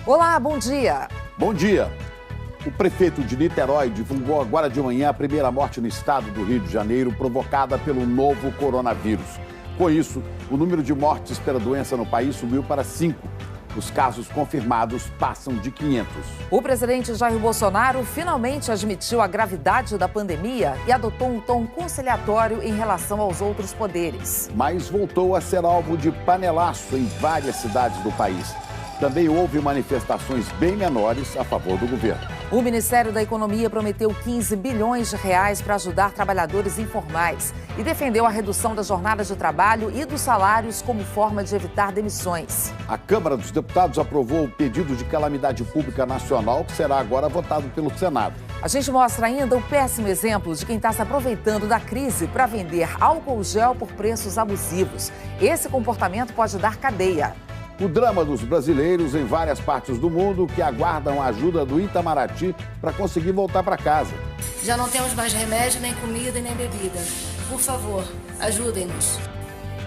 Olá, bom dia. Bom dia. O prefeito de Niterói divulgou agora de manhã a primeira morte no estado do Rio de Janeiro provocada pelo novo coronavírus. Com isso, o número de mortes pela doença no país subiu para 5. Os casos confirmados passam de 500. O presidente Jair Bolsonaro finalmente admitiu a gravidade da pandemia e adotou um tom conciliatório em relação aos outros poderes. Mas voltou a ser alvo de panelaço em várias cidades do país. Também houve manifestações bem menores a favor do governo. O Ministério da Economia prometeu 15 bilhões de reais para ajudar trabalhadores informais e defendeu a redução das jornadas de trabalho e dos salários como forma de evitar demissões. A Câmara dos Deputados aprovou o pedido de calamidade pública nacional, que será agora votado pelo Senado. A gente mostra ainda o péssimo exemplo de quem está se aproveitando da crise para vender álcool gel por preços abusivos. Esse comportamento pode dar cadeia. O drama dos brasileiros em várias partes do mundo que aguardam a ajuda do Itamaraty para conseguir voltar para casa. Já não temos mais remédio, nem comida e nem bebida. Por favor, ajudem-nos.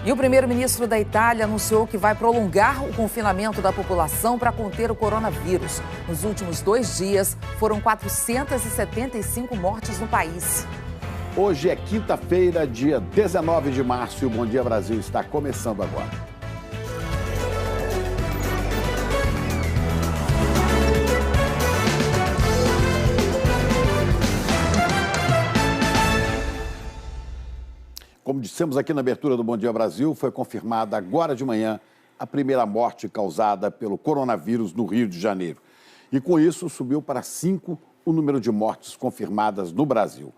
E o primeiro-ministro da Itália anunciou que vai prolongar o confinamento da população para conter o coronavírus. Nos últimos 2 dias, foram 475 mortes no país. Hoje é quinta-feira, dia 19 de março, e o Bom Dia Brasil está começando agora. Como dissemos aqui na abertura do Bom Dia Brasil, foi confirmada agora de manhã a primeira morte causada pelo coronavírus no Rio de Janeiro. E com isso subiu para 5 o número de mortes confirmadas no Brasil.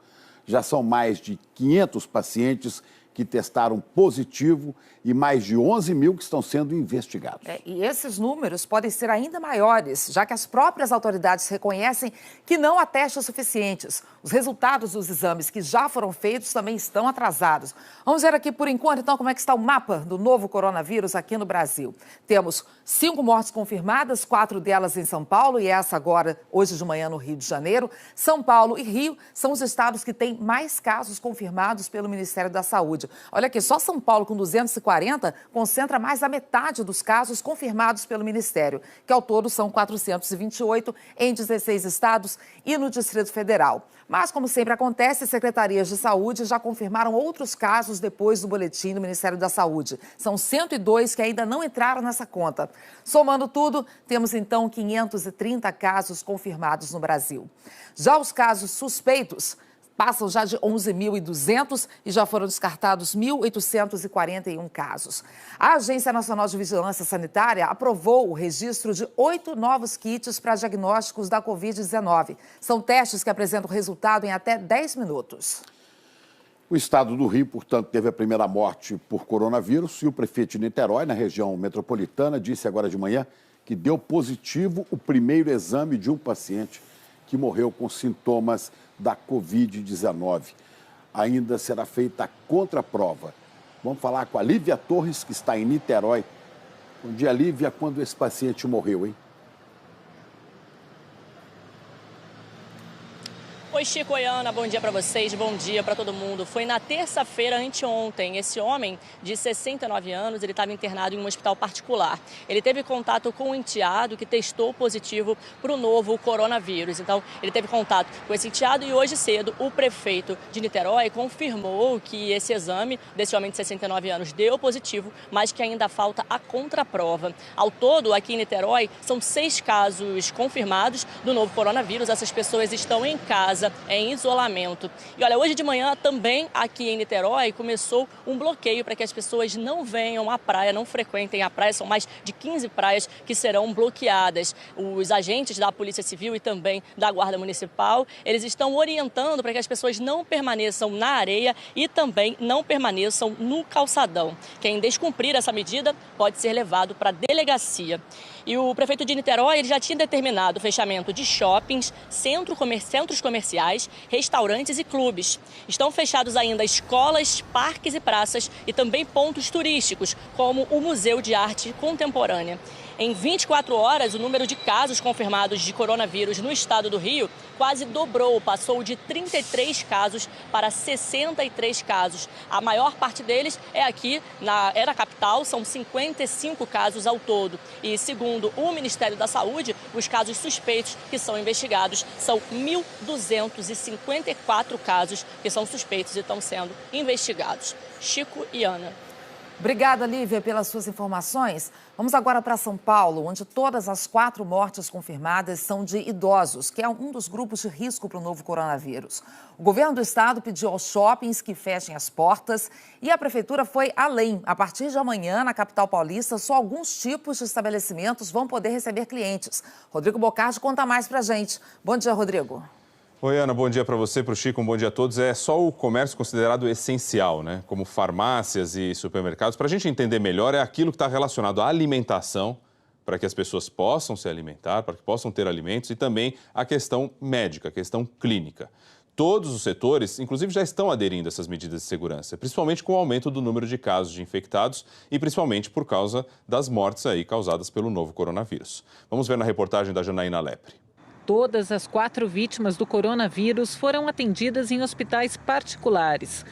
Já são mais de 500 pacientes que testaram positivo e mais de 11 mil que estão sendo investigados. E esses números podem ser ainda maiores, já que as próprias autoridades reconhecem que não há testes suficientes. Os resultados dos exames que já foram feitos também estão atrasados. Vamos ver aqui, por enquanto, então, como é que está o mapa do novo coronavírus aqui no Brasil. Temos 5 mortes confirmadas, 4 delas em São Paulo e essa agora, hoje de manhã, no Rio de Janeiro. São Paulo e Rio são os estados que têm mais casos confirmados pelo Ministério da Saúde. Olha aqui, só São Paulo, com 240, concentra mais da metade dos casos confirmados pelo Ministério, que ao todo são 428 em 16 estados e no Distrito Federal. Mas, como sempre acontece, secretarias de saúde já confirmaram outros casos depois do boletim do Ministério da Saúde. São 102 que ainda não entraram nessa conta. Somando tudo, temos então 530 casos confirmados no Brasil. Já os casos suspeitos passam já de 11.200 e já foram descartados 1.841 casos. A Agência Nacional de Vigilância Sanitária aprovou o registro de 8 novos kits para diagnósticos da Covid-19. São testes que apresentam resultado em até 10 minutos. O estado do Rio, portanto, teve a primeira morte por coronavírus e o prefeito de Niterói, na região metropolitana, disse agora de manhã que deu positivo o primeiro exame de um paciente que morreu com sintomas da Covid-19. Ainda será feita a contraprova. Vamos falar com a Lívia Torres, que está em Niterói. Bom dia, Lívia. Quando esse paciente morreu, hein? Oi, Chico e Ana, bom dia para vocês, bom dia para todo mundo. Foi na terça-feira, anteontem, esse homem de 69 anos, ele estava internado em um hospital particular. Ele teve contato com um enteado que testou positivo para o novo coronavírus. Então, ele teve contato com esse enteado e hoje cedo o prefeito de Niterói confirmou que esse exame desse homem de 69 anos deu positivo, mas que ainda falta a contraprova. Ao todo, aqui em Niterói, são 6 casos confirmados do novo coronavírus. Essas pessoas estão em casa, em isolamento. E olha, hoje de manhã também aqui em Niterói começou um bloqueio para que as pessoas não venham à praia, não frequentem a praia. São mais de 15 praias que serão bloqueadas. Os agentes da Polícia Civil e também da Guarda Municipal, eles estão orientando para que as pessoas não permaneçam na areia e também não permaneçam no calçadão. Quem descumprir essa medida pode ser levado para a delegacia. E o prefeito de Niterói ele já tinha determinado o fechamento de shoppings, centros comerciais, restaurantes e clubes. Estão fechados ainda escolas, parques e praças e também pontos turísticos, como o Museu de Arte Contemporânea. Em 24 horas, o número de casos confirmados de coronavírus no estado do Rio quase dobrou, passou de 33 casos para 63 casos. A maior parte deles é aqui na capital, são 55 casos ao todo. E segundo o Ministério da Saúde, os casos suspeitos que são investigados são 1.254 casos que são suspeitos e estão sendo investigados. Chico e Ana. Obrigada, Lívia, pelas suas informações. Vamos agora para São Paulo, onde todas as 4 mortes confirmadas são de idosos, que é um dos grupos de risco para o novo coronavírus. O governo do estado pediu aos shoppings que fechem as portas e a prefeitura foi além. A partir de amanhã, na capital paulista, só alguns tipos de estabelecimentos vão poder receber clientes. Rodrigo Bocardi conta mais para a gente. Bom dia, Rodrigo. Oi, Ana, bom dia para você, para o Chico, um bom dia a todos. É só o comércio considerado essencial, né? Como farmácias e supermercados. Para a gente entender melhor, é aquilo que está relacionado à alimentação, para que as pessoas possam se alimentar, para que possam ter alimentos, e também a questão médica, a questão clínica. Todos os setores, inclusive, já estão aderindo a essas medidas de segurança, principalmente com o aumento do número de casos de infectados e principalmente por causa das mortes aí causadas pelo novo coronavírus. Vamos ver na reportagem da Janaína Lepre. Todas as 4 vítimas do coronavírus foram atendidas em hospitais particulares.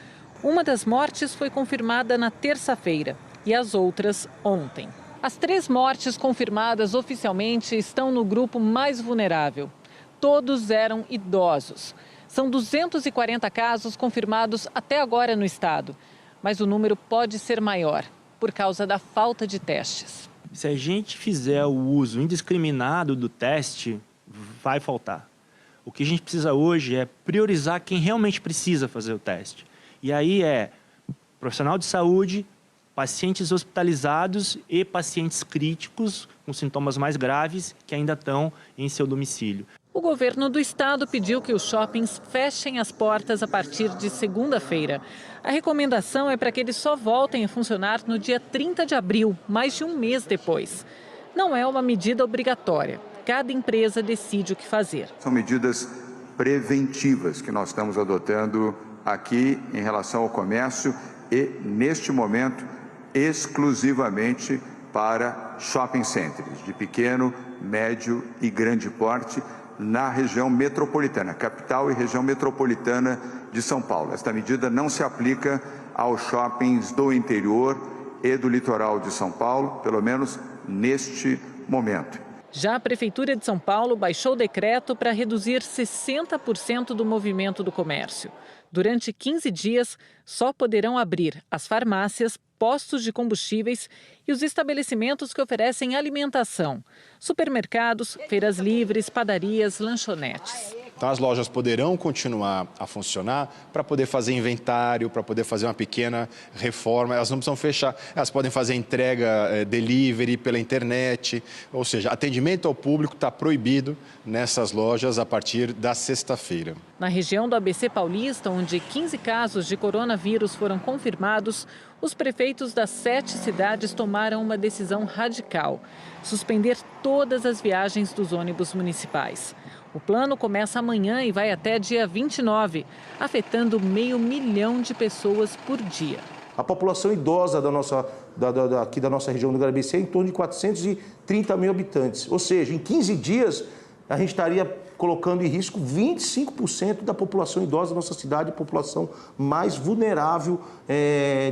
Uma das mortes foi confirmada na terça-feira e as outras ontem. As 3 mortes confirmadas oficialmente estão no grupo mais vulnerável. Todos eram idosos. São 240 casos confirmados até agora no estado, mas o número pode ser maior por causa da falta de testes. Se a gente fizer o uso indiscriminado do teste, vai faltar. O que a gente precisa hoje é priorizar quem realmente precisa fazer o teste. E aí é profissional de saúde, pacientes hospitalizados e pacientes críticos com sintomas mais graves que ainda estão em seu domicílio. O governo do estado pediu que os shoppings fechem as portas a partir de segunda-feira. A recomendação é para que eles só voltem a funcionar no dia 30 de abril, mais de um mês depois. Não é uma medida obrigatória. Cada empresa decide o que fazer. São medidas preventivas que nós estamos adotando aqui em relação ao comércio e, neste momento, exclusivamente para shopping centers de pequeno, médio e grande porte na região metropolitana, capital e região metropolitana de São Paulo. Esta medida não se aplica aos shoppings do interior e do litoral de São Paulo, pelo menos neste momento. Já a Prefeitura de São Paulo baixou o decreto para reduzir 60% do movimento do comércio. Durante 15 dias, só poderão abrir as farmácias, postos de combustíveis e os estabelecimentos que oferecem alimentação, supermercados, feiras livres, padarias, lanchonetes. Então as lojas poderão continuar a funcionar para poder fazer inventário, para poder fazer uma pequena reforma. Elas não precisam fechar, elas podem fazer entrega delivery pela internet, ou seja, atendimento ao público está proibido nessas lojas a partir da sexta-feira. Na região do ABC Paulista, onde 15 casos de coronavírus foram confirmados, os prefeitos das 7 cidades tomaram uma decisão radical: suspender todas as viagens dos ônibus municipais. O plano começa amanhã e vai até dia 29, afetando 500 mil de pessoas por dia. A população idosa aqui da nossa região do ABC é em torno de 430 mil habitantes. Ou seja, em 15 dias, a gente estaria colocando em risco 25% da população idosa da nossa cidade, a população mais vulnerável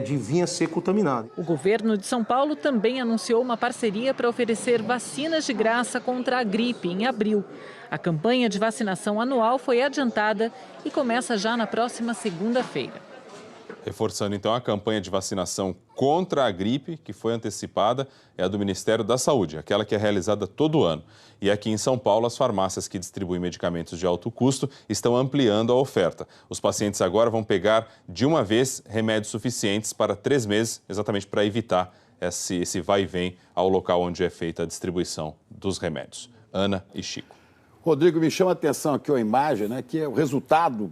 de vir a ser contaminada. O governo de São Paulo também anunciou uma parceria para oferecer vacinas de graça contra a gripe em abril. A campanha de vacinação anual foi adiantada e começa já na próxima segunda-feira. Reforçando então a campanha de vacinação contra a gripe, que foi antecipada, é a do Ministério da Saúde, aquela que é realizada todo ano. E aqui em São Paulo, as farmácias que distribuem medicamentos de alto custo estão ampliando a oferta. Os pacientes agora vão pegar de uma vez remédios suficientes para 3 meses, exatamente para evitar esse vai e vem ao local onde é feita a distribuição dos remédios. Ana e Chico. Rodrigo, me chama a atenção aqui a imagem, né, que é o resultado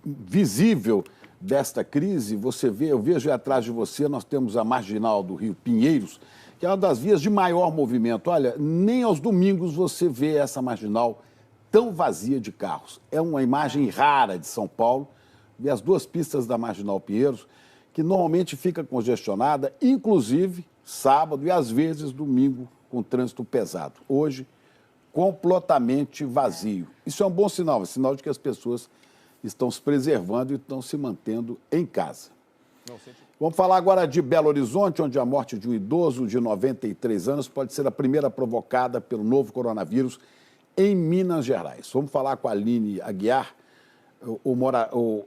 visível desta crise. Você vê, eu vejo aí atrás de você, nós temos a Marginal do Rio Pinheiros, que é uma das vias de maior movimento. Olha, nem aos domingos você vê essa Marginal tão vazia de carros. É uma imagem rara de São Paulo, ver as 2 pistas da Marginal Pinheiros, que normalmente fica congestionada, inclusive sábado e às vezes domingo com trânsito pesado. Hoje, completamente vazio. Isso é um bom sinal, sinal de que as pessoas estão se preservando e estão se mantendo em casa. Vamos falar agora de Belo Horizonte, onde a morte de um idoso de 93 anos pode ser a primeira provocada pelo novo coronavírus em Minas Gerais. Vamos falar com a Aline Aguiar.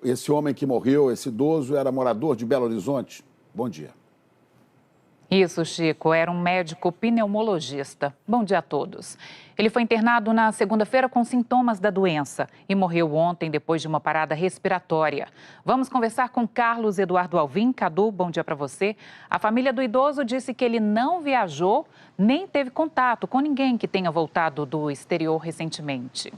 Esse homem que morreu, esse idoso, era morador de Belo Horizonte. Bom dia. Isso, Chico, era um médico pneumologista. Bom dia a todos. Ele foi internado na segunda-feira com sintomas da doença e morreu ontem depois de uma parada respiratória. Vamos conversar com Carlos Eduardo Alvim. Cadu, bom dia para você. A família do idoso disse que ele não viajou nem teve contato com ninguém que tenha voltado do exterior recentemente.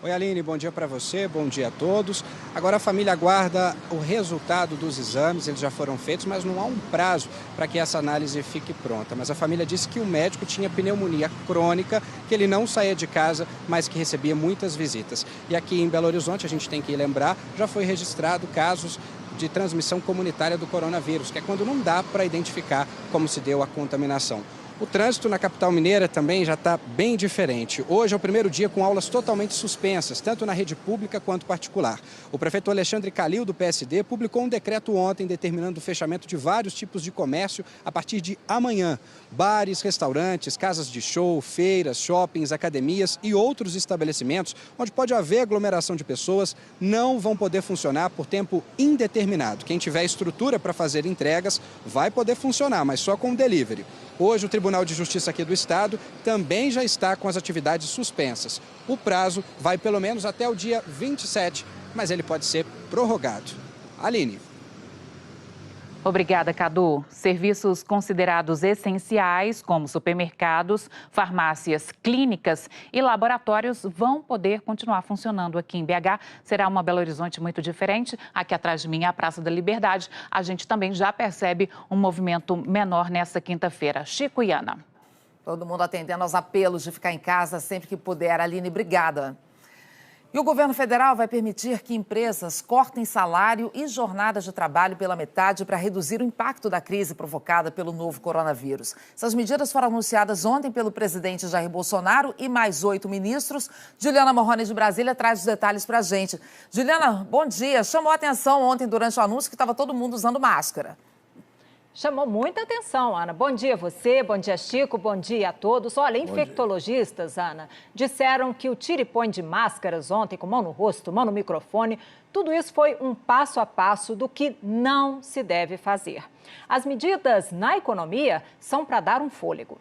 Oi, Aline, bom dia para você, bom dia a todos. Agora a família aguarda o resultado dos exames, eles já foram feitos, mas não há um prazo para que essa análise fique pronta. Mas a família disse que o médico tinha pneumonia crônica, que ele não saía de casa, mas que recebia muitas visitas. E aqui em Belo Horizonte, a gente tem que lembrar, já foi registrado casos de transmissão comunitária do coronavírus, que é quando não dá para identificar como se deu a contaminação. O trânsito na capital mineira também já está bem diferente. Hoje é o primeiro dia com aulas totalmente suspensas, tanto na rede pública quanto particular. O prefeito Alexandre Calil, do PSD, publicou um decreto ontem determinando o fechamento de vários tipos de comércio a partir de amanhã. Bares, restaurantes, casas de show, feiras, shoppings, academias e outros estabelecimentos onde pode haver aglomeração de pessoas não vão poder funcionar por tempo indeterminado. Quem tiver estrutura para fazer entregas vai poder funcionar, mas só com delivery. Hoje, o Tribunal de Justiça aqui do Estado também já está com as atividades suspensas. O prazo vai pelo menos até o dia 27, mas ele pode ser prorrogado. Aline. Obrigada, Cadu. Serviços considerados essenciais, como supermercados, farmácias, clínicas e laboratórios, vão poder continuar funcionando aqui em BH. Será uma Belo Horizonte muito diferente. Aqui atrás de mim é a Praça da Liberdade. A gente também já percebe um movimento menor nessa quinta-feira. Chico e Ana. Todo mundo atendendo aos apelos de ficar em casa sempre que puder. Aline, obrigada. E o governo federal vai permitir que empresas cortem salário e jornadas de trabalho pela metade para reduzir o impacto da crise provocada pelo novo coronavírus. Essas medidas foram anunciadas ontem pelo presidente Jair Bolsonaro e mais 8 ministros. Juliana Morrone, de Brasília, traz os detalhes para a gente. Juliana, bom dia. Chamou a atenção ontem, durante o anúncio, que estava todo mundo usando máscara. Chamou muita atenção, Ana. Bom dia a você, bom dia, Chico, bom dia a todos. Olha, infectologistas, Ana, disseram que o tira e põe de máscaras ontem, com mão no rosto, mão no microfone, tudo isso foi um passo a passo do que não se deve fazer. As medidas na economia são para dar um fôlego.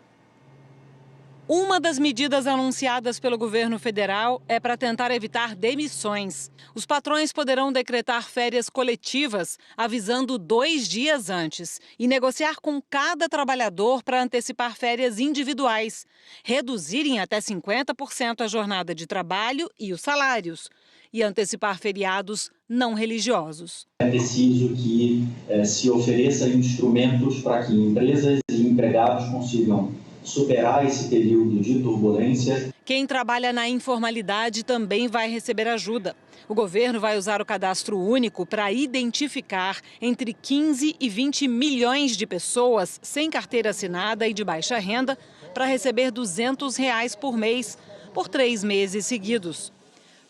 Uma das medidas anunciadas pelo governo federal é para tentar evitar demissões. Os patrões poderão decretar férias coletivas, avisando 2 dias antes, e negociar com cada trabalhador para antecipar férias individuais, reduzirem até 50% a jornada de trabalho e os salários, e antecipar feriados não religiosos. É preciso que se ofereça instrumentos para que empresas e empregados consigam superar esse período de turbulência. Quem trabalha na informalidade também vai receber ajuda. O governo vai usar o cadastro único para identificar entre 15 e 20 milhões de pessoas sem carteira assinada e de baixa renda para receber R$ 200 por mês, por 3 meses seguidos.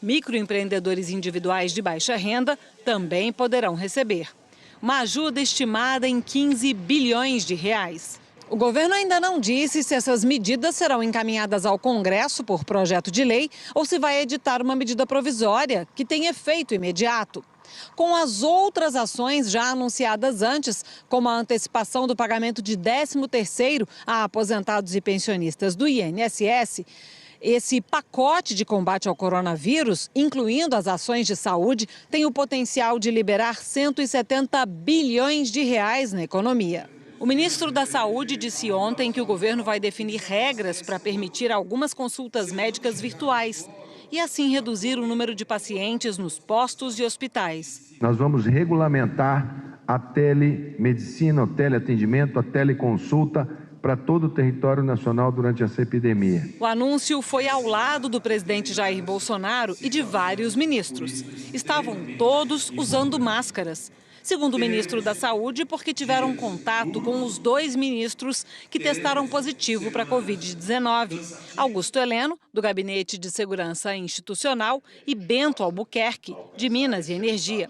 Microempreendedores individuais de baixa renda também poderão receber. Uma ajuda estimada em 15 bilhões de reais. O governo ainda não disse se essas medidas serão encaminhadas ao Congresso por projeto de lei ou se vai editar uma medida provisória que tem efeito imediato. Com as outras ações já anunciadas antes, como a antecipação do pagamento de 13º a aposentados e pensionistas do INSS, esse pacote de combate ao coronavírus, incluindo as ações de saúde, tem o potencial de liberar 170 bilhões de reais na economia. O ministro da Saúde disse ontem que o governo vai definir regras para permitir algumas consultas médicas virtuais e assim reduzir o número de pacientes nos postos e hospitais. Nós vamos regulamentar a telemedicina, o teleatendimento, a teleconsulta para todo o território nacional durante essa epidemia. O anúncio foi ao lado do presidente Jair Bolsonaro e de vários ministros. Estavam todos usando máscaras. Segundo o ministro da Saúde, porque tiveram contato com os 2 ministros que testaram positivo para a Covid-19. Augusto Heleno, do Gabinete de Segurança Institucional, e Bento Albuquerque, de Minas e Energia.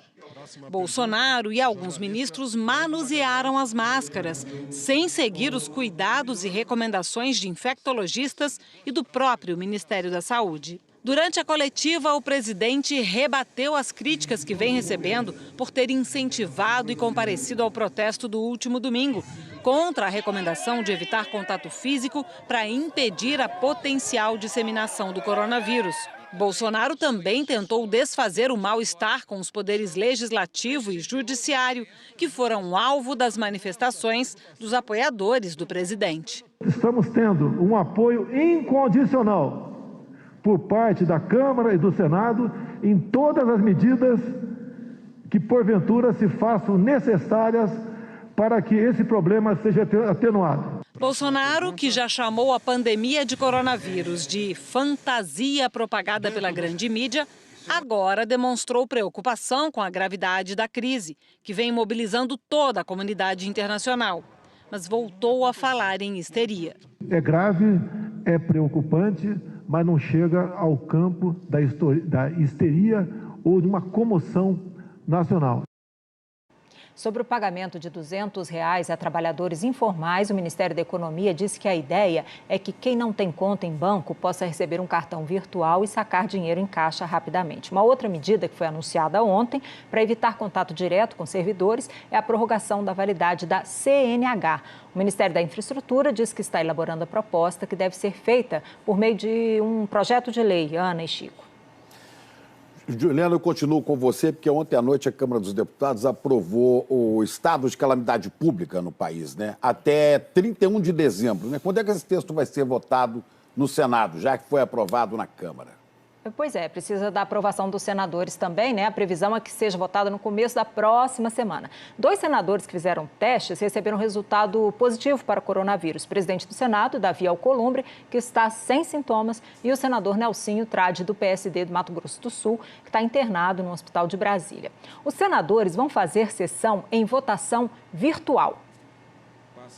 Bolsonaro e alguns ministros manusearam as máscaras, sem seguir os cuidados e recomendações de infectologistas e do próprio Ministério da Saúde. Durante a coletiva, o presidente rebateu as críticas que vem recebendo por ter incentivado e comparecido ao protesto do último domingo, contra a recomendação de evitar contato físico para impedir a potencial disseminação do coronavírus. Bolsonaro também tentou desfazer o mal-estar com os poderes legislativo e judiciário, que foram alvo das manifestações dos apoiadores do presidente. Estamos tendo um apoio incondicional por parte da Câmara e do Senado em todas as medidas que, porventura, se façam necessárias para que esse problema seja atenuado. Bolsonaro, que já chamou a pandemia de coronavírus de fantasia propagada pela grande mídia, agora demonstrou preocupação com a gravidade da crise, que vem mobilizando toda a comunidade internacional. Mas voltou a falar em histeria. É grave, é preocupante, mas não chega ao campo da histeria ou de uma comoção nacional. Sobre o pagamento de R$ 200 a trabalhadores informais, o Ministério da Economia disse que a ideia é que quem não tem conta em banco possa receber um cartão virtual e sacar dinheiro em caixa rapidamente. Uma outra medida que foi anunciada ontem para evitar contato direto com servidores é a prorrogação da validade da CNH. O Ministério da Infraestrutura diz que está elaborando a proposta que deve ser feita por meio de um projeto de lei. Ana e Chico. Juliana, eu continuo com você, porque ontem à noite a Câmara dos Deputados aprovou o estado de calamidade pública no país, né? Até 31 de dezembro, né? Quando é que esse texto vai ser votado no Senado, já que foi aprovado na Câmara? Pois é, precisa da aprovação dos senadores também, né? A previsão é que seja votada no começo da próxima semana. 2 senadores que fizeram testes receberam resultado positivo para o coronavírus. O presidente do Senado, Davi Alcolumbre, que está sem sintomas, e o senador Nelsinho Trade, do PSD do Mato Grosso do Sul, que está internado no hospital de Brasília. Os senadores vão fazer sessão em votação virtual.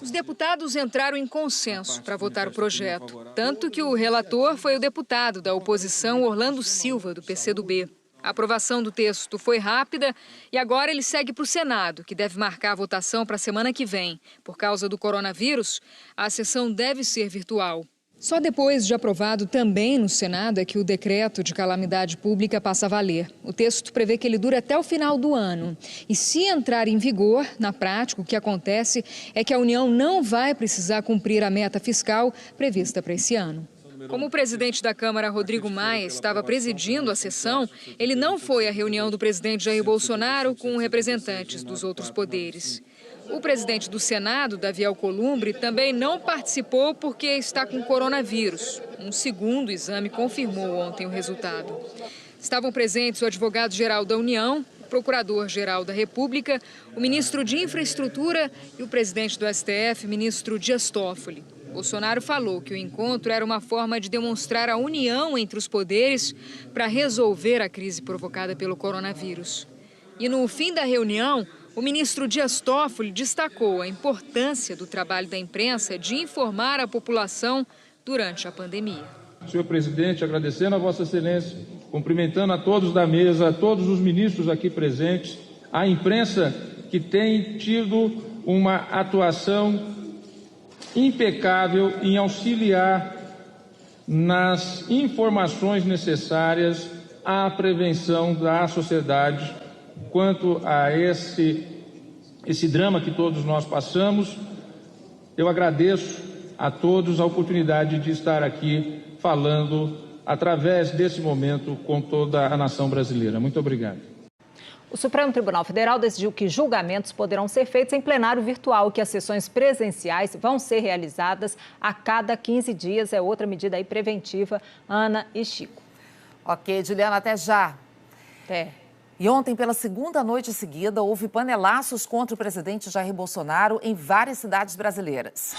Os deputados entraram em consenso para votar o projeto, tanto que o relator foi o deputado da oposição Orlando Silva, do PCdoB. A aprovação do texto foi rápida e agora ele segue para o Senado, que deve marcar a votação para a semana que vem. Por causa do coronavírus, a sessão deve ser virtual. Só depois de aprovado também no Senado é que o decreto de calamidade pública passa a valer. O texto prevê que ele dure até o final do ano. E se entrar em vigor, na prática, o que acontece é que a União não vai precisar cumprir a meta fiscal prevista para esse ano. Como o presidente da Câmara, Rodrigo Maia, estava presidindo a sessão, ele não foi à reunião do presidente Jair Bolsonaro com representantes dos outros poderes. O presidente do Senado, Davi Alcolumbre, também não participou porque está com coronavírus. Um segundo exame confirmou ontem o resultado. Estavam presentes o advogado-geral da União, o procurador-geral da República, o ministro de Infraestrutura e o presidente do STF, ministro Dias Toffoli. Bolsonaro falou que o encontro era uma forma de demonstrar a união entre os poderes para resolver a crise provocada pelo coronavírus. E no fim da reunião, o ministro Dias Toffoli destacou a importância do trabalho da imprensa de informar a população durante a pandemia. Senhor presidente, agradecendo a Vossa Excelência, cumprimentando a todos da mesa, a todos os ministros aqui presentes, a imprensa que tem tido uma atuação impecável em auxiliar nas informações necessárias à prevenção da sociedade quanto a esse drama que todos nós passamos. Eu agradeço a todos a oportunidade de estar aqui falando através desse momento com toda a nação brasileira. Muito obrigado. O Supremo Tribunal Federal decidiu que julgamentos poderão ser feitos em plenário virtual, que as sessões presenciais vão ser realizadas a cada 15 dias. É outra medida aí preventiva, Ana e Chico. Ok, Juliana, até já. Até. E ontem, pela segunda noite seguida, houve panelaços contra o presidente Jair Bolsonaro em várias cidades brasileiras.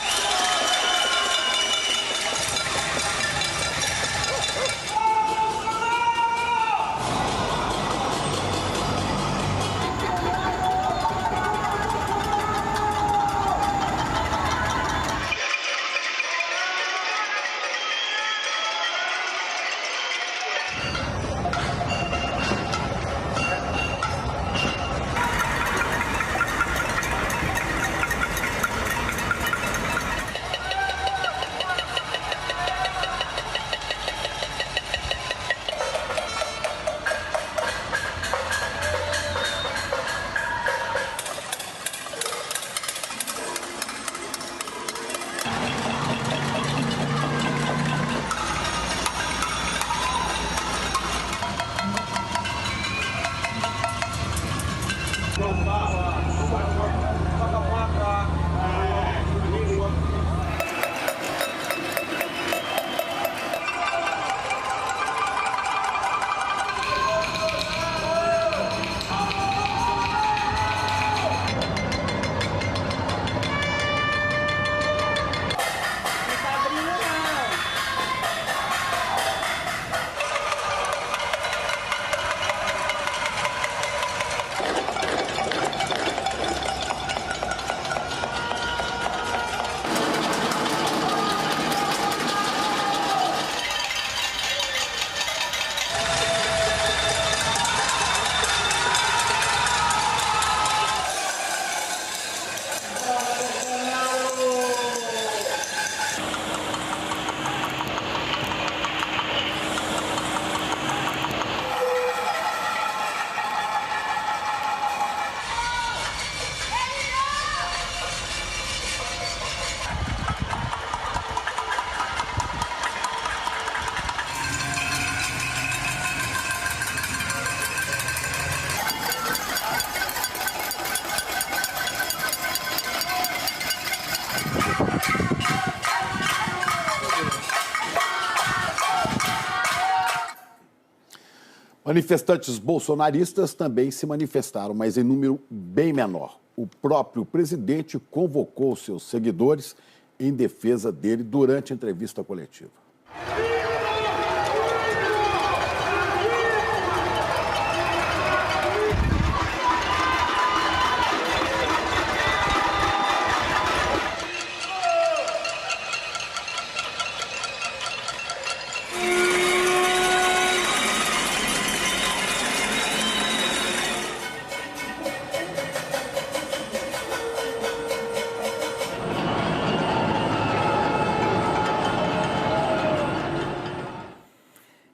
Manifestantes bolsonaristas também se manifestaram, mas em número bem menor. O próprio presidente convocou seus seguidores em defesa dele durante a entrevista coletiva.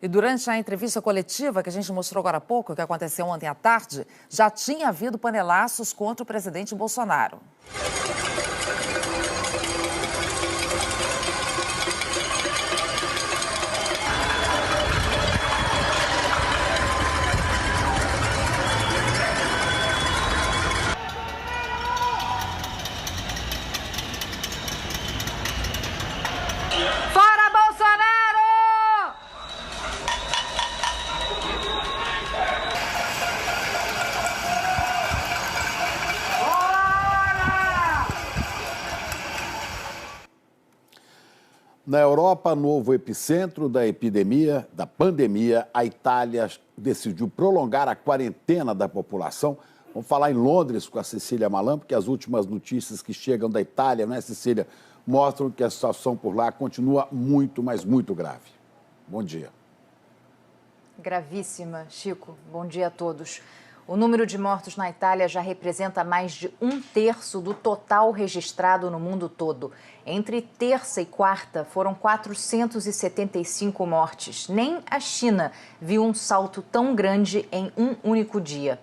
E durante a entrevista coletiva que a gente mostrou agora há pouco, que aconteceu ontem à tarde, já tinha havido panelaços contra o presidente Bolsonaro. Na Europa, novo epicentro da pandemia, a Itália decidiu prolongar a quarentena da população. Vamos falar em Londres com a Cecília Malan, porque as últimas notícias que chegam da Itália, né, Cecília, mostram que a situação por lá continua muito, mas muito grave. Bom dia. Gravíssima, Chico. Bom dia a todos. O número de mortos na Itália já representa mais de 1/3 do total registrado no mundo todo. Entre terça e quarta, foram 475 mortes. Nem a China viu um salto tão grande em um único dia.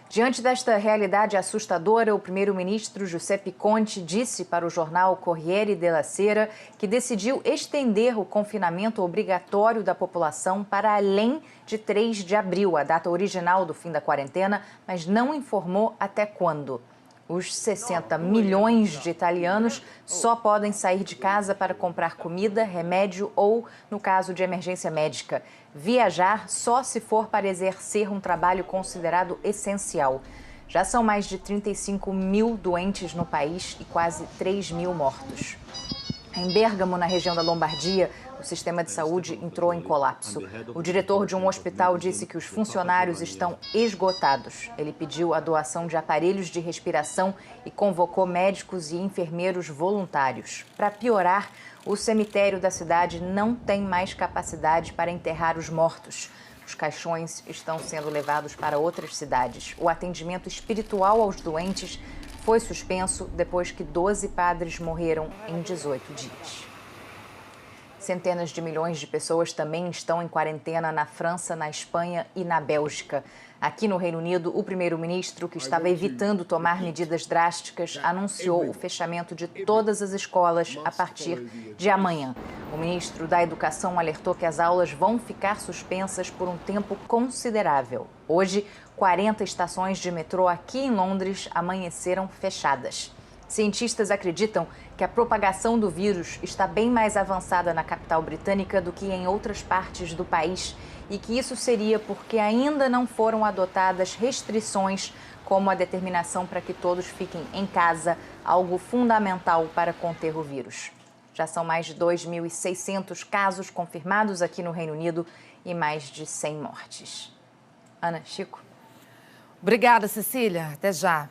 Diante desta realidade assustadora, o primeiro-ministro Giuseppe Conte disse para o jornal Corriere della Sera que decidiu estender o confinamento obrigatório da população para além de 3 de abril, a data original do fim da quarentena, mas não informou até quando. Os 60 milhões de italianos só podem sair de casa para comprar comida, remédio ou, no caso de emergência médica, viajar só se for para exercer um trabalho considerado essencial. Já são mais de 35 mil doentes no país e quase 3 mil mortos. Em Bérgamo, na região da Lombardia, o sistema de saúde entrou em colapso. O diretor de um hospital disse que os funcionários estão esgotados. Ele pediu a doação de aparelhos de respiração e convocou médicos e enfermeiros voluntários. Para piorar, o cemitério da cidade não tem mais capacidade para enterrar os mortos. Os caixões estão sendo levados para outras cidades. O atendimento espiritual aos doentes foi suspenso depois que 12 padres morreram em 18 dias. Centenas de milhões de pessoas também estão em quarentena na França, na Espanha e na Bélgica. Aqui no Reino Unido, o primeiro-ministro, que estava evitando tomar medidas drásticas, anunciou o fechamento de todas as escolas a partir de amanhã. O ministro da Educação alertou que as aulas vão ficar suspensas por um tempo considerável. Hoje, 40 estações de metrô aqui em Londres amanheceram fechadas. Cientistas acreditam que a propagação do vírus está bem mais avançada na capital britânica do que em outras partes do país e que isso seria porque ainda não foram adotadas restrições como a determinação para que todos fiquem em casa, algo fundamental para conter o vírus. Já são mais de 2.600 casos confirmados aqui no Reino Unido e mais de 100 mortes. Ana, Chico. Obrigada, Cecília. Até já.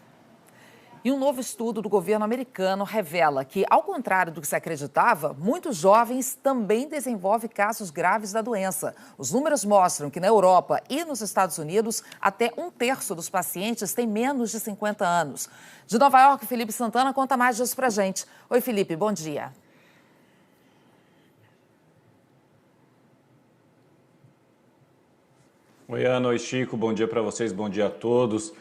E um novo estudo do governo americano revela que, ao contrário do que se acreditava, muitos jovens também desenvolvem casos graves da doença. Os números mostram que na Europa e nos Estados Unidos, até 1/3 dos pacientes têm menos de 50 anos. De Nova York, Felipe Santana conta mais disso pra gente. Oi, Felipe, bom dia. Oi, Ana, oi, Chico, bom dia para vocês, bom dia a todos.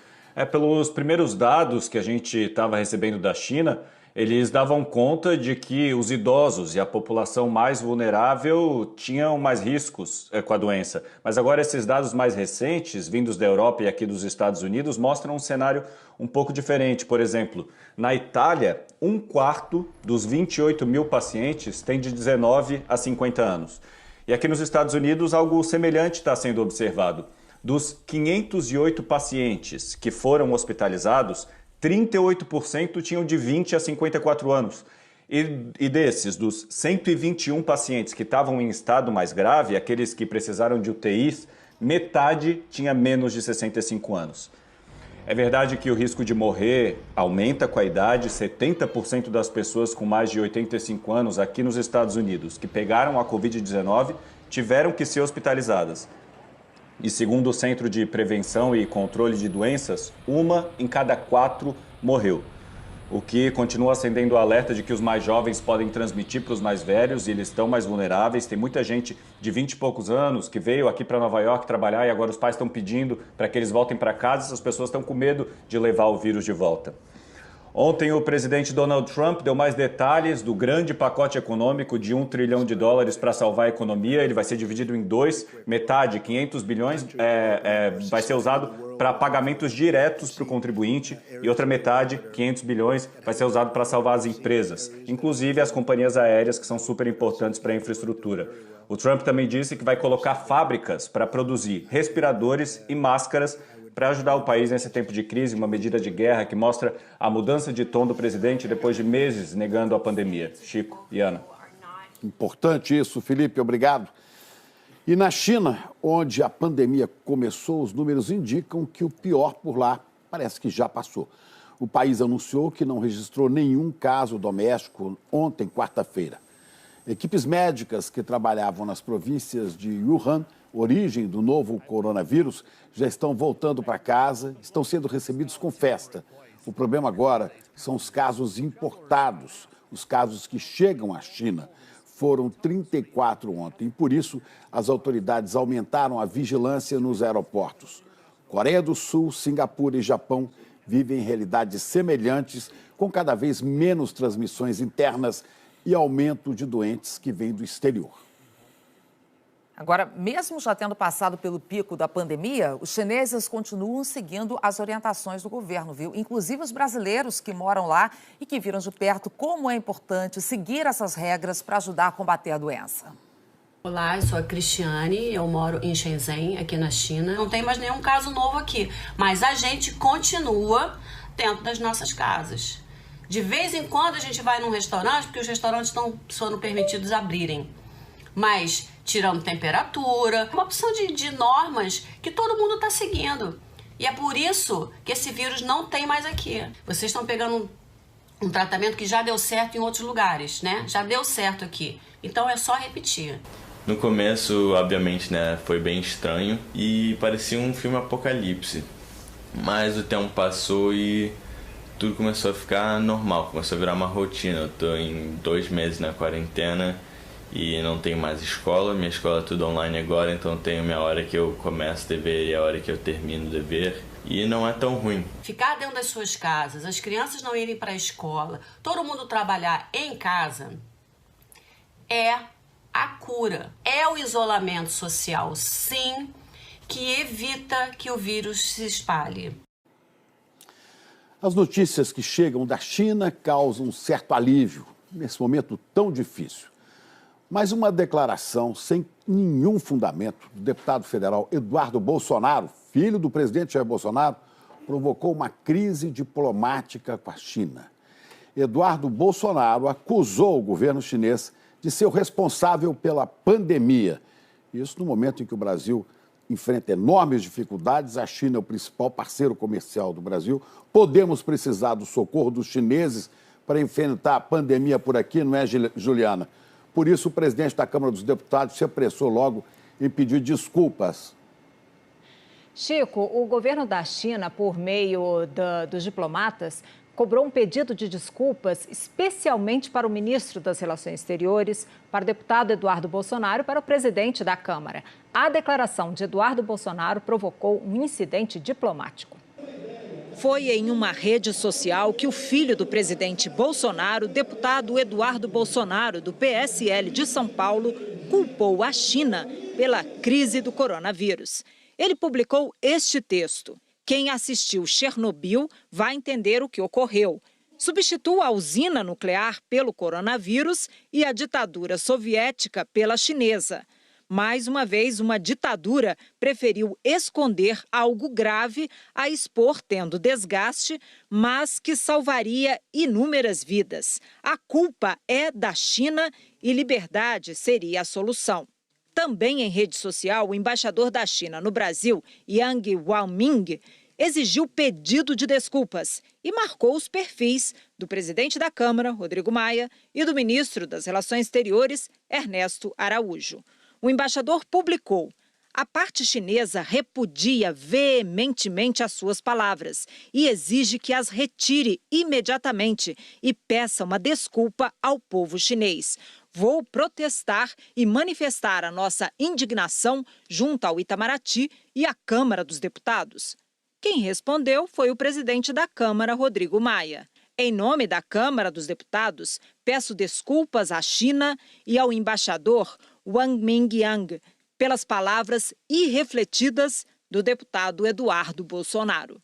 Pelos primeiros dados que a gente estava recebendo da China, eles davam conta de que os idosos e a população mais vulnerável tinham mais riscos com a doença. Mas agora esses dados mais recentes, vindos da Europa e aqui dos Estados Unidos, mostram um cenário um pouco diferente. Por exemplo, na Itália, 1/4 dos 28 mil pacientes tem de 19 a 50 anos. E aqui nos Estados Unidos, algo semelhante está sendo observado. Dos 508 pacientes que foram hospitalizados, 38% tinham de 20 a 54 anos. E desses, dos 121 pacientes que estavam em estado mais grave, aqueles que precisaram de UTIs, metade tinha menos de 65 anos. É verdade que o risco de morrer aumenta com a idade. 70% das pessoas com mais de 85 anos aqui nos Estados Unidos que pegaram a Covid-19 tiveram que ser hospitalizadas. E segundo o Centro de Prevenção e Controle de Doenças, 1 em cada 4 morreu. O que continua acendendo o alerta de que os mais jovens podem transmitir para os mais velhos e eles estão mais vulneráveis. Tem muita gente de 20 e poucos anos que veio aqui para Nova York trabalhar e agora os pais estão pedindo para que eles voltem para casa. Essas pessoas estão com medo de levar o vírus de volta. Ontem, o presidente Donald Trump deu mais detalhes do grande pacote econômico de $1 trilhão para salvar a economia. Ele vai ser dividido em dois. Metade, 500 bilhões, vai ser usado para pagamentos diretos para o contribuinte e outra metade, 500 bilhões, vai ser usado para salvar as empresas, inclusive as companhias aéreas, que são super importantes para a infraestrutura. O Trump também disse que vai colocar fábricas para produzir respiradores e máscaras para ajudar o país nesse tempo de crise, uma medida de guerra que mostra a mudança de tom do presidente depois de meses negando a pandemia. Chico e Ana. Importante isso, Felipe, obrigado. E na China, onde a pandemia começou, os números indicam que o pior por lá parece que já passou. O país anunciou que não registrou nenhum caso doméstico ontem, quarta-feira. Equipes médicas que trabalhavam nas províncias de Wuhan, origem do novo coronavírus, já estão voltando para casa, estão sendo recebidos com festa. O problema agora são os casos importados, os casos que chegam à China. Foram 34 ontem. Por isso, as autoridades aumentaram a vigilância nos aeroportos. Coreia do Sul, Singapura e Japão vivem realidades semelhantes, com cada vez menos transmissões internas e aumento de doentes que vêm do exterior. Agora, mesmo já tendo passado pelo pico da pandemia, os chineses continuam seguindo as orientações do governo, viu? Inclusive os brasileiros que moram lá e que viram de perto como é importante seguir essas regras para ajudar a combater a doença. Olá, eu sou a Cristiane, eu moro em Shenzhen, aqui na China. Não tem mais nenhum caso novo aqui, mas a gente continua dentro das nossas casas. De vez em quando a gente vai num restaurante, porque os restaurantes não são permitidos abrirem. Mas tirando temperatura, uma opção de normas que todo mundo está seguindo. E é por isso que esse vírus não tem mais aqui. Vocês estão pegando um tratamento que já deu certo em outros lugares, né? Já deu certo aqui. Então é só repetir. No começo, obviamente, né, foi bem estranho e parecia um filme apocalipse. Mas o tempo passou e tudo começou a ficar normal, começou a virar uma rotina. Eu tô em 2 meses na quarentena e não tenho mais escola, minha escola é tudo online agora, então tenho minha hora que eu começo o dever e a hora que eu termino o dever. E não é tão ruim. Ficar dentro das suas casas, as crianças não irem para a escola, todo mundo trabalhar em casa, é a cura. É o isolamento social, sim, que evita que o vírus se espalhe. As notícias que chegam da China causam um certo alívio nesse momento tão difícil. Mas uma declaração sem nenhum fundamento do deputado federal Eduardo Bolsonaro, filho do presidente Jair Bolsonaro, provocou uma crise diplomática com a China. Eduardo Bolsonaro acusou o governo chinês de ser o responsável pela pandemia. Isso no momento em que o Brasil enfrenta enormes dificuldades, a China é o principal parceiro comercial do Brasil. Podemos precisar do socorro dos chineses para enfrentar a pandemia por aqui, não é, Juliana? Por isso, o presidente da Câmara dos Deputados se apressou logo em pedir desculpas. Chico, o governo da China, por meio dos diplomatas, cobrou um pedido de desculpas especialmente para o ministro das Relações Exteriores, para o deputado Eduardo Bolsonaro e para o presidente da Câmara. A declaração de Eduardo Bolsonaro provocou um incidente diplomático. Foi em uma rede social que o filho do presidente Bolsonaro, deputado Eduardo Bolsonaro, do PSL de São Paulo, culpou a China pela crise do coronavírus. Ele publicou este texto. Quem assistiu Chernobyl vai entender o que ocorreu. Substitua a usina nuclear pelo coronavírus e a ditadura soviética pela chinesa. Mais uma vez, uma ditadura preferiu esconder algo grave a expor tendo desgaste, mas que salvaria inúmeras vidas. A culpa é da China e liberdade seria a solução. Também em rede social, o embaixador da China no Brasil, Yang Guangming, exigiu pedido de desculpas e marcou os perfis do presidente da Câmara, Rodrigo Maia, e do ministro das Relações Exteriores, Ernesto Araújo. O embaixador publicou: a parte chinesa repudia veementemente as suas palavras e exige que as retire imediatamente e peça uma desculpa ao povo chinês. Vou protestar e manifestar a nossa indignação junto ao Itamaraty e à Câmara dos Deputados. Quem respondeu foi o presidente da Câmara, Rodrigo Maia. Em nome da Câmara dos Deputados, peço desculpas à China e ao embaixador Wang Mingyang pelas palavras irrefletidas do deputado Eduardo Bolsonaro.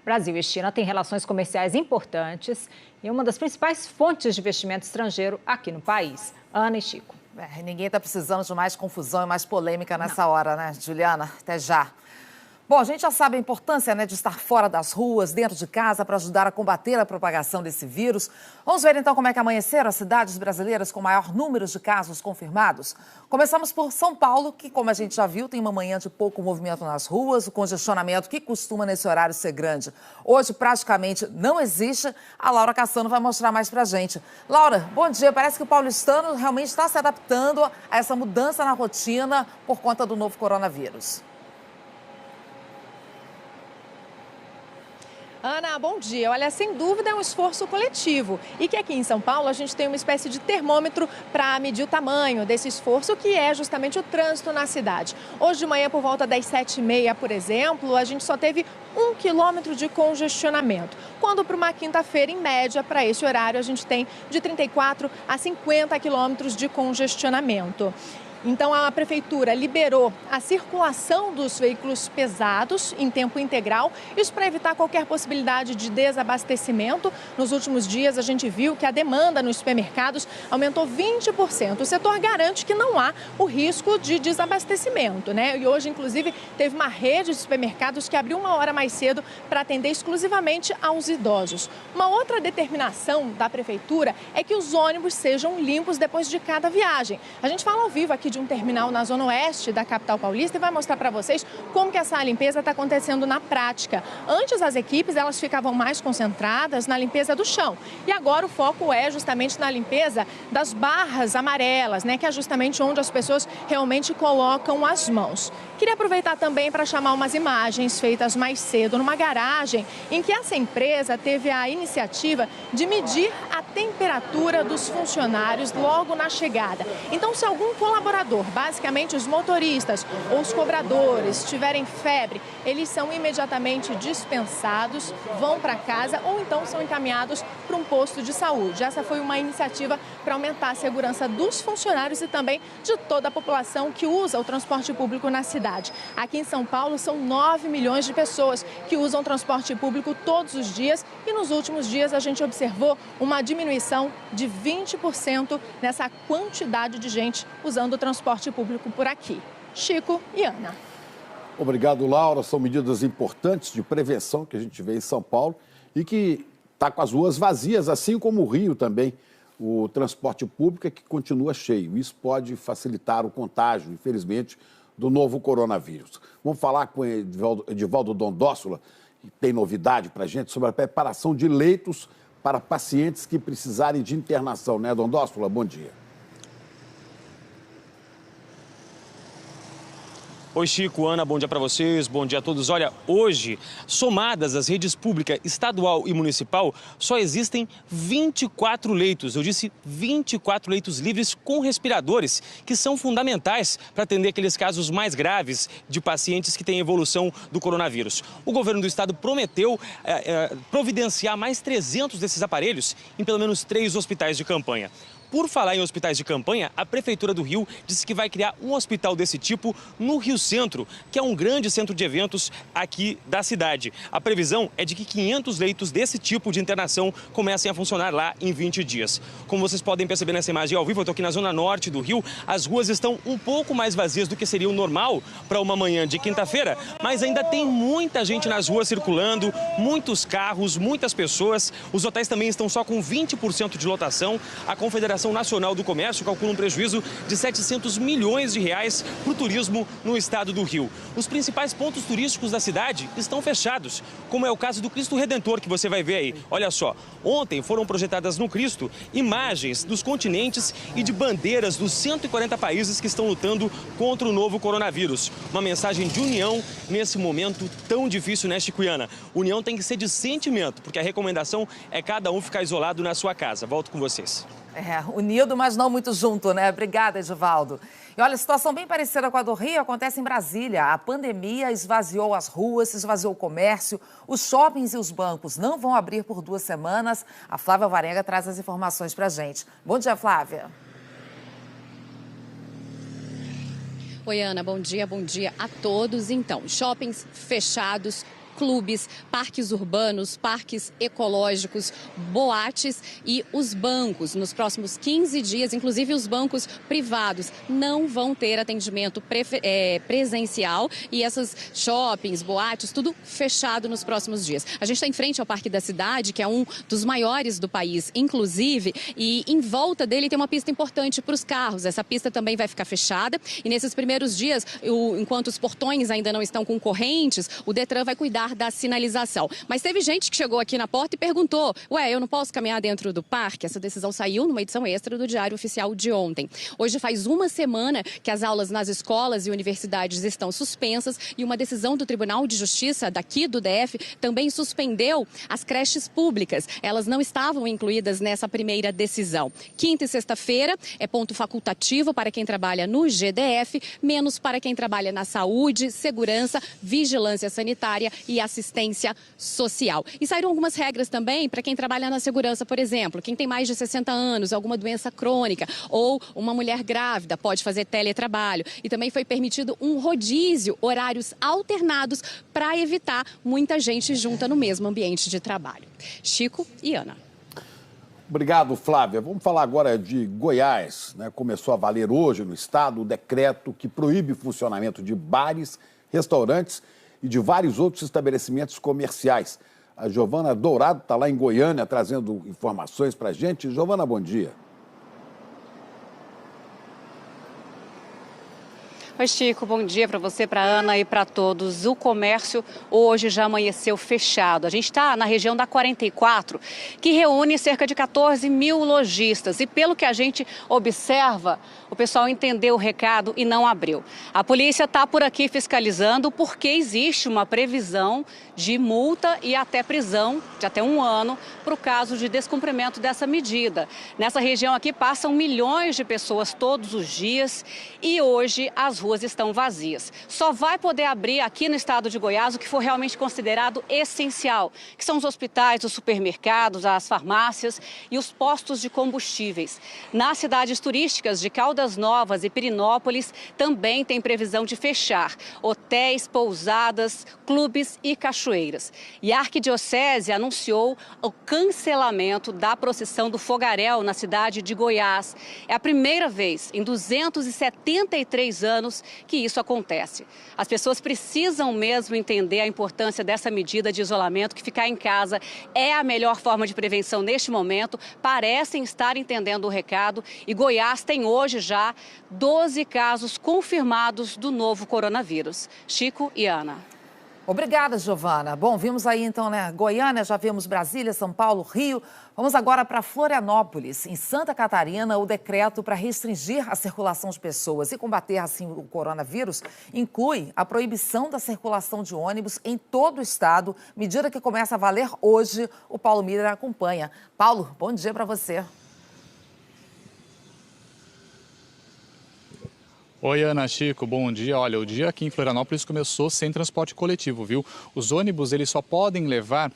Brasil e China têm relações comerciais importantes e uma das principais fontes de investimento estrangeiro aqui no país. Ana e Chico. Ninguém está precisando de mais confusão e mais polêmica nessa hora, né, Juliana? Até já. Bom, a gente já sabe a importância, né, de estar fora das ruas, dentro de casa, para ajudar a combater a propagação desse vírus. Vamos ver então como é que amanheceram as cidades brasileiras com maior número de casos confirmados. Começamos por São Paulo, que, como a gente já viu, tem uma manhã de pouco movimento nas ruas, o congestionamento que costuma nesse horário ser grande. Hoje praticamente não existe. A Laura Cassano vai mostrar mais pra gente. Laura, bom dia. Parece que o paulistano realmente está se adaptando a essa mudança na rotina por conta do novo coronavírus. Ana, bom dia. Olha, sem dúvida é um esforço coletivo e que aqui em São Paulo a gente tem uma espécie de termômetro para medir o tamanho desse esforço, que é justamente o trânsito na cidade. Hoje de manhã, por volta das 7h30, por exemplo, a gente só teve 1 quilômetro de congestionamento, quando para uma quinta-feira, em média, para esse horário, a gente tem de 34 a 50 quilômetros de congestionamento. Então, a Prefeitura liberou a circulação dos veículos pesados em tempo integral, isso para evitar qualquer possibilidade de desabastecimento. Nos últimos dias, a gente viu que a demanda nos supermercados aumentou 20%. O setor garante que não há o risco de desabastecimento, né? E hoje, inclusive, teve uma rede de supermercados que abriu 1 hora mais cedo para atender exclusivamente aos idosos. Uma outra determinação da Prefeitura é que os ônibus sejam limpos depois de cada viagem. A gente fala ao vivo aqui de um terminal na zona oeste da capital paulista e vai mostrar para vocês como que essa limpeza está acontecendo na prática. Antes, as equipes elas ficavam mais concentradas na limpeza do chão e agora o foco é justamente na limpeza das barras amarelas, né, que é justamente onde as pessoas realmente colocam as mãos. Queria aproveitar também para chamar umas imagens feitas mais cedo numa garagem em que essa empresa teve a iniciativa de medir a temperatura dos funcionários logo na chegada. Então, se algum colaborador, basicamente os motoristas ou os cobradores, tiverem febre, eles são imediatamente dispensados, vão para casa ou então são encaminhados para um posto de saúde. Essa foi uma iniciativa para aumentar a segurança dos funcionários e também de toda a população que usa o transporte público na cidade. Aqui em São Paulo são 9 milhões de pessoas que usam transporte público todos os dias e nos últimos dias a gente observou uma diminuição de 20% nessa quantidade de gente usando o transporte público por aqui. Chico e Ana. Obrigado, Laura. São medidas importantes de prevenção que a gente vê em São Paulo e que está com as ruas vazias, assim como o Rio também. O transporte público é que continua cheio. Isso pode facilitar o contágio, infelizmente, do novo coronavírus. Vamos falar com o Edivaldo Dondossola, que tem novidade para a gente sobre a preparação de leitos para pacientes que precisarem de internação, né, Dondossola? Bom dia. Oi, Chico, Ana, bom dia para vocês, bom dia a todos. Olha, hoje, somadas as redes pública, estadual e municipal, só existem 24 leitos. Eu disse 24 leitos livres com respiradores, que são fundamentais para atender aqueles casos mais graves de pacientes que têm evolução do coronavírus. O governo do estado prometeu providenciar mais 300 desses aparelhos em pelo menos 3 hospitais de campanha. Por falar em hospitais de campanha, a Prefeitura do Rio disse que vai criar um hospital desse tipo no Rio Centro, que é um grande centro de eventos aqui da cidade. A previsão é de que 500 leitos desse tipo de internação comecem a funcionar lá em 20 dias. Como vocês podem perceber nessa imagem ao vivo, eu estou aqui na zona norte do Rio. As ruas estão um pouco mais vazias do que seria o normal para uma manhã de quinta-feira, mas ainda tem muita gente nas ruas circulando, muitos carros, muitas pessoas. Os hotéis também estão só com 20% de lotação. A Confederação Nacional do Comércio calcula um prejuízo de 700 milhões de reais para o turismo no estado do Rio. Os principais pontos turísticos da cidade estão fechados, como é o caso do Cristo Redentor, que você vai ver aí. Olha só, ontem foram projetadas no Cristo imagens dos continentes e de bandeiras dos 140 países que estão lutando contra o novo coronavírus. Uma mensagem de união nesse momento tão difícil, né, Chico e Ana? União tem que ser de sentimento, porque a recomendação é cada um ficar isolado na sua casa. Volto com vocês. Unido, mas não muito junto, né? Obrigada, Edivaldo. E olha, situação bem parecida com a do Rio acontece em Brasília. A pandemia esvaziou as ruas, esvaziou o comércio, os shoppings e os bancos não vão abrir por 2 semanas. A Flávia Varenga traz as informações pra gente. Bom dia, Flávia. Oi, Ana, bom dia a todos. Então, shoppings fechados, clubes, parques urbanos, parques ecológicos, boates e os bancos. Nos próximos 15 dias, inclusive os bancos privados, não vão ter atendimento presencial e essas shoppings, boates, tudo fechado nos próximos dias. A gente está em frente ao Parque da Cidade, que é um dos maiores do país, inclusive, e em volta dele tem uma pista importante para os carros. Essa pista também vai ficar fechada e nesses primeiros dias, enquanto os portões ainda não estão com correntes, o Detran vai cuidar da sinalização. Mas teve gente que chegou aqui na porta e perguntou: ué, eu não posso caminhar dentro do parque? Essa decisão saiu numa edição extra do Diário Oficial de ontem. Hoje faz 1 semana que as aulas nas escolas e universidades estão suspensas e uma decisão do Tribunal de Justiça daqui do DF também suspendeu as creches públicas. Elas não estavam incluídas nessa primeira decisão. Quinta e sexta-feira é ponto facultativo para quem trabalha no GDF, menos para quem trabalha na saúde, segurança, vigilância sanitária e assistência social. E saíram algumas regras também para quem trabalha na segurança, por exemplo, quem tem mais de 60 anos, alguma doença crônica ou uma mulher grávida pode fazer teletrabalho. E também foi permitido um rodízio, horários alternados para evitar muita gente junta no mesmo ambiente de trabalho. Chico e Ana. Obrigado, Flávia. Vamos falar agora de Goiás, né? Começou a valer hoje no estado o decreto que proíbe o funcionamento de bares, restaurantes e de vários outros estabelecimentos comerciais. A Giovana Dourado está lá em Goiânia trazendo informações para a gente. Giovana, bom dia. Oi, Chico, bom dia para você, para a Ana e para todos. O comércio hoje já amanheceu fechado. A gente está na região da 44, que reúne cerca de 14 mil lojistas. E pelo que a gente observa, o pessoal entendeu o recado e não abriu. A polícia está por aqui fiscalizando porque existe uma previsão de multa e até prisão de até 1 ano para o caso de descumprimento dessa medida. Nessa região aqui passam milhões de pessoas todos os dias e hoje as ruas estão vazias. Só vai poder abrir aqui no estado de Goiás o que for realmente considerado essencial, que são os hospitais, os supermercados, as farmácias e os postos de combustíveis. Nas cidades turísticas de Caldas Novas e Pirinópolis também tem previsão de fechar hotéis, pousadas, clubes e cachoeiras. E a Arquidiocese anunciou o cancelamento da procissão do Fogaréu na cidade de Goiás. É a primeira vez em 273 anos que isso acontece. As pessoas precisam mesmo entender a importância dessa medida de isolamento, que ficar em casa é a melhor forma de prevenção neste momento. Parecem estar entendendo o recado e Goiás tem hoje já 12 casos confirmados do novo coronavírus. Chico e Ana. Obrigada, Giovana. Bom, vimos aí então, né, Goiânia, já vimos Brasília, São Paulo, Rio. Vamos agora para Florianópolis. Em Santa Catarina, o decreto para restringir a circulação de pessoas e combater assim o coronavírus inclui a proibição da circulação de ônibus em todo o estado, medida que começa a valer hoje. O Paulo Miller acompanha. Paulo, bom dia para você. Oi, Ana, Chico, bom dia. Olha, o dia aqui em Florianópolis começou sem transporte coletivo, viu? Os ônibus, eles só podem levar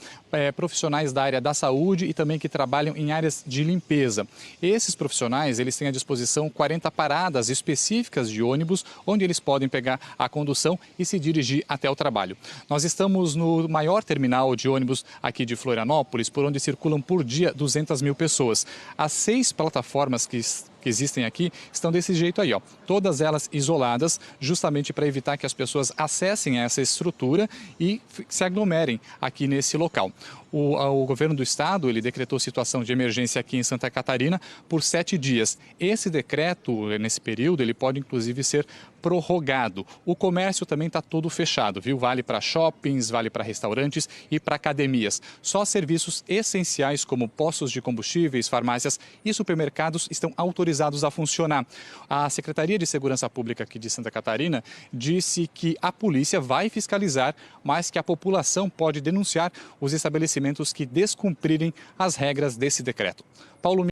profissionais da área da saúde e também que trabalham em áreas de limpeza. Esses profissionais, eles têm à disposição 40 paradas específicas de ônibus, onde eles podem pegar a condução e se dirigir até o trabalho. Nós estamos no maior terminal de ônibus aqui de Florianópolis, por onde circulam por dia 200 mil pessoas. As 6 plataformas que existem aqui estão desse jeito aí, ó. Todas elas isoladas, justamente para evitar que as pessoas acessem essa estrutura e se aglomerem aqui nesse local. O governo do estado, ele decretou situação de emergência aqui em Santa Catarina por 7 dias. Esse decreto, nesse período, ele pode inclusive ser prorrogado. O comércio também está todo fechado, viu? Vale para shoppings, vale para restaurantes e para academias. Só serviços essenciais como postos de combustíveis, farmácias e supermercados estão autorizados a funcionar. A Secretaria de Segurança Pública aqui de Santa Catarina disse que a polícia vai fiscalizar, mas que a população pode denunciar os estabelecimentos que descumprirem as regras desse decreto. Paulo